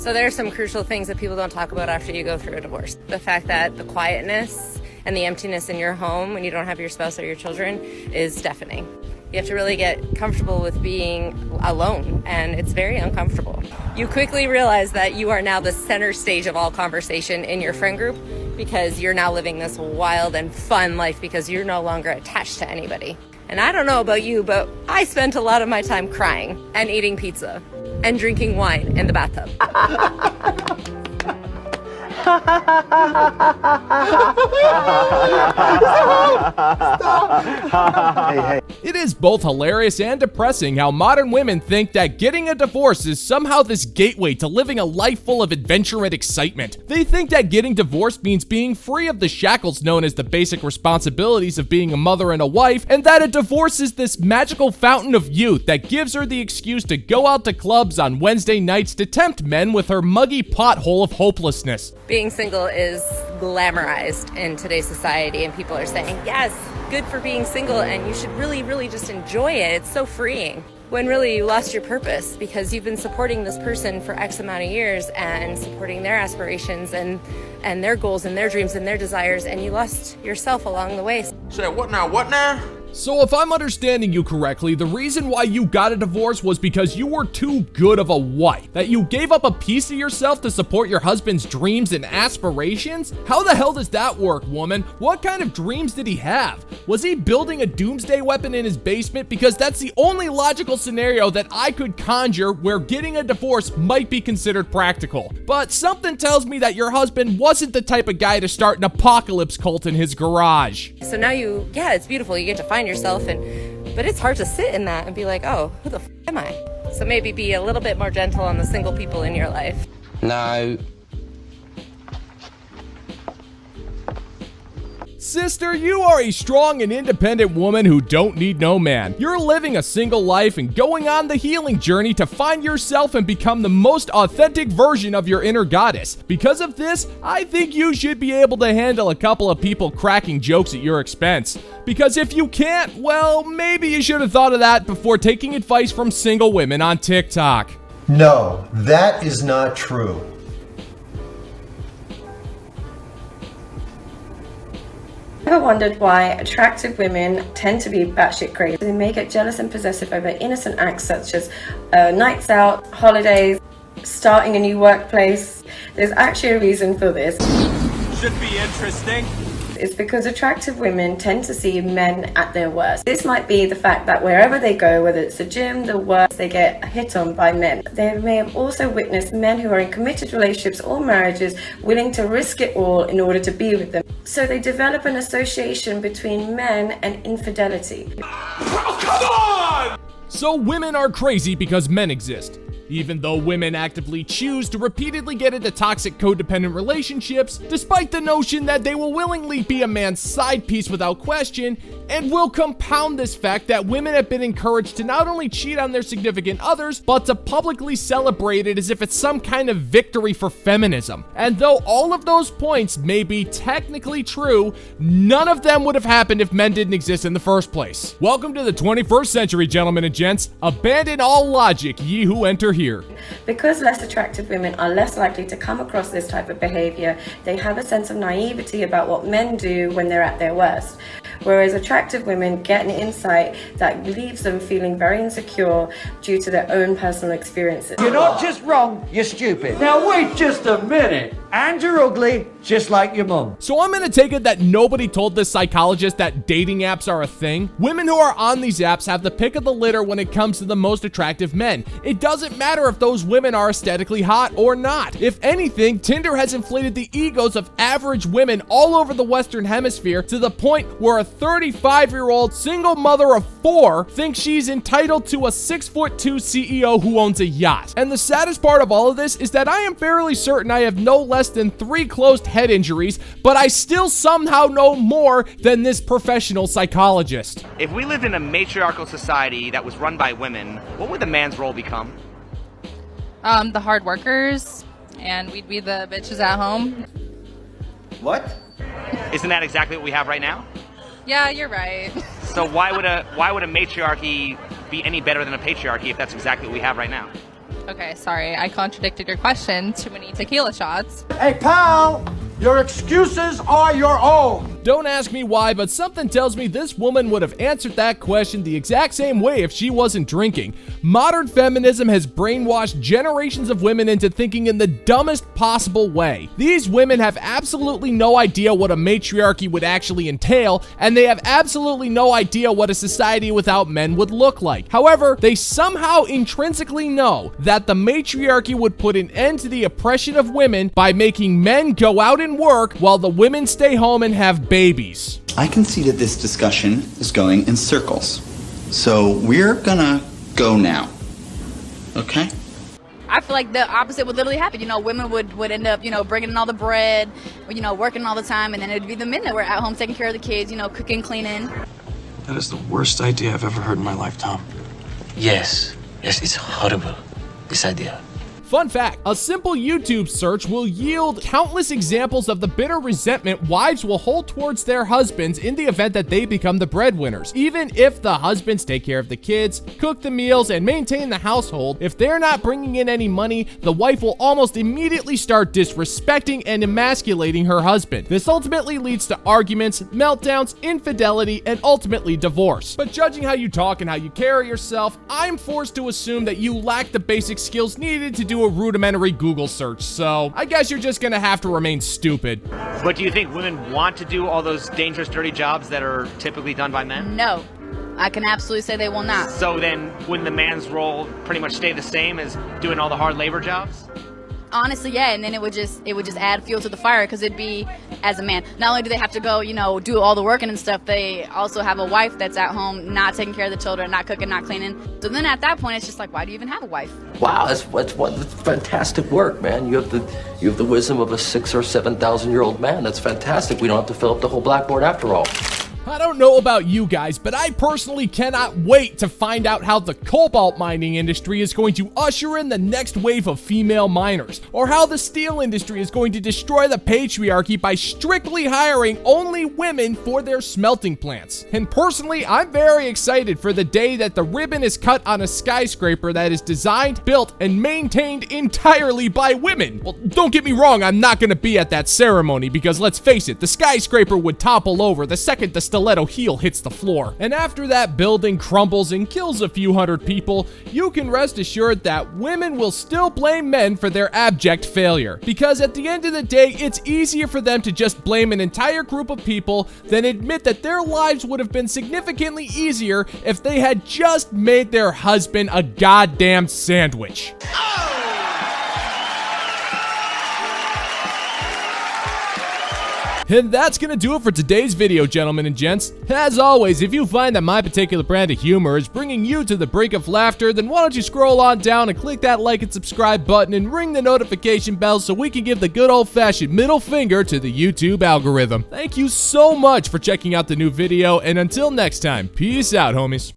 So there are some crucial things that people don't talk about after you go through a divorce. The fact that the quietness and the emptiness in your home when you don't have your spouse or your children is deafening. You have to really get comfortable with being alone, and it's very uncomfortable. You quickly realize that you are now the center stage of all conversation in your friend group because you're now living this wild and fun life because you're no longer attached to anybody. And I don't know about you, but I spent a lot of my time crying and eating pizza and drinking wine in the bathtub. Hey. It is both hilarious and depressing how modern women think that getting a divorce is somehow this gateway to living a life full of adventure and excitement. They think that getting divorced means being free of the shackles known as the basic responsibilities of being a mother and a wife, and that a divorce is this magical fountain of youth that gives her the excuse to go out to clubs on Wednesday nights to tempt men with her muggy pothole of hopelessness. Being single is glamorized in today's society, and people are saying, yes, good for being single, and you should really just enjoy it. It's so freeing. When really you lost your purpose because you've been supporting this person for X amount of years and supporting their aspirations and their goals and their dreams and their desires, and you lost yourself along the way. Say, what now? So if I'm understanding you correctly, the reason why you got a divorce was because you were too good of a wife, that you gave up a piece of yourself to support your husband's dreams and aspirations? How the hell does that work, woman? What kind of dreams did he have? Was he building a doomsday weapon in his basement? Because that's the only logical scenario that I could conjure where getting a divorce might be considered practical. But something tells me that your husband wasn't the type of guy to start an apocalypse cult in his garage. So now it's beautiful. You get to find yourself, but it's hard to sit in that and be like, oh, who the f am I? So maybe be a little bit more gentle on the single people in your life. No. Sister, you are a strong and independent woman who don't need no man. You're living a single life and going on the healing journey to find yourself and become the most authentic version of your inner goddess. Because of this, I think you should be able to handle a couple of people cracking jokes at your expense. Because if you can't, well, maybe you should have thought of that before taking advice from single women on TikTok. No, that is not true. Ever wondered why attractive women tend to be batshit crazy? They may get jealous and possessive over innocent acts such as nights out, holidays, starting a new workplace. There's actually a reason for this. Should be interesting. It's because attractive women tend to see men at their worst. This might be the fact that wherever they go, whether it's the gym, the work, they get hit on by men. They may have also witnessed men who are in committed relationships or marriages willing to risk it all in order to be with them. So they develop an association between men and infidelity. Oh, come on! So women are crazy because men exist. Even though women actively choose to repeatedly get into toxic codependent relationships, despite the notion that they will willingly be a man's side piece without question, and will compound this fact that women have been encouraged to not only cheat on their significant others, but to publicly celebrate it as if it's some kind of victory for feminism. And though all of those points may be technically true, none of them would have happened if men didn't exist in the first place. Welcome to the 21st century, gentlemen and gents. Abandon all logic, ye who enter here. Because less attractive women are less likely to come across this type of behavior, they have a sense of naivety about what men do when they're at their worst. Whereas attractive women get an insight that leaves them feeling very insecure due to their own personal experiences. You're not just wrong, you're stupid. Now wait just a minute. And you're ugly, just like your mum. So I'm gonna take it that nobody told this psychologist that dating apps are a thing. Women who are on these apps have the pick of the litter when it comes to the most attractive men. It doesn't matter if those women are aesthetically hot or not. If anything, Tinder has inflated the egos of average women all over the Western Hemisphere to the point where a 35-year-old single mother of 4 thinks she's entitled to a 6'2" CEO who owns a yacht. And the saddest part of all of this is that I am fairly certain I have no less than 3 closed head injuries, but I still somehow know more than this professional psychologist. If we lived in a matriarchal society that was run by women, what would the man's role become? The hard workers, and we'd be the bitches at home. What? Isn't that exactly what we have right now? Yeah, you're right. So why would a matriarchy be any better than a patriarchy if that's exactly what we have right now? Okay, sorry, I contradicted your question. Too many tequila shots. Hey, pal, your excuses are your own. Don't ask me why, but something tells me this woman would have answered that question the exact same way if she wasn't drinking. Modern feminism has brainwashed generations of women into thinking in the dumbest possible way. These women have absolutely no idea what a matriarchy would actually entail, and they have absolutely no idea what a society without men would look like. However, they somehow intrinsically know that the matriarchy would put an end to the oppression of women by making men go out and work while the women stay home and have babies. I can see that this discussion is going in circles. So we're gonna go now. Okay? I feel like the opposite would literally happen. You know, women would end up, you know, bringing in all the bread, you know, working all the time, and then it'd be the men that were at home taking care of the kids, you know, cooking, cleaning. That is the worst idea I've ever heard in my life, Tom. Yes, it's horrible, this idea. Fun fact, a simple YouTube search will yield countless examples of the bitter resentment wives will hold towards their husbands in the event that they become the breadwinners. Even if the husbands take care of the kids, cook the meals, and maintain the household, if they're not bringing in any money, the wife will almost immediately start disrespecting and emasculating her husband. This ultimately leads to arguments, meltdowns, infidelity, and ultimately divorce. But judging how you talk and how you carry yourself, I'm forced to assume that you lack the basic skills needed to do a rudimentary Google search, so I guess you're just gonna have to remain stupid. But do you think women want to do all those dangerous, dirty jobs that are typically done by men? No, I can absolutely say they will not. So then, wouldn't the man's role pretty much stay the same as doing all the hard labor jobs? Honestly, yeah, and then it would just add fuel to the fire, because it'd be, as a man, not only do they have to go, you know, do all the working and stuff, they also have a wife that's at home not taking care of the children, not cooking, not cleaning. So then at that point, it's just like, why do you even have a wife? Wow, that's fantastic work, man. You have the wisdom of a 6,000 or 7,000-year-old man. That's fantastic. We don't have to fill up the whole blackboard after all. I don't know about you guys, but I personally cannot wait to find out how the cobalt mining industry is going to usher in the next wave of female miners, or how the steel industry is going to destroy the patriarchy by strictly hiring only women for their smelting plants. And personally, I'm very excited for the day that the ribbon is cut on a skyscraper that is designed, built, and maintained entirely by women. Well, don't get me wrong, I'm not going to be at that ceremony, because let's face it, the skyscraper would topple over the second the stiletto heel hits the floor. And after that building crumbles and kills a few hundred people, you can rest assured that women will still blame men for their abject failure. Because at the end of the day, it's easier for them to just blame an entire group of people than admit that their lives would have been significantly easier if they had just made their husband a goddamn sandwich. And that's gonna do it for today's video, gentlemen and gents. As always, if you find that my particular brand of humor is bringing you to the brink of laughter, then why don't you scroll on down and click that like and subscribe button and ring the notification bell so we can give the good old-fashioned middle finger to the YouTube algorithm. Thank you so much for checking out the new video, and until next time, peace out, homies.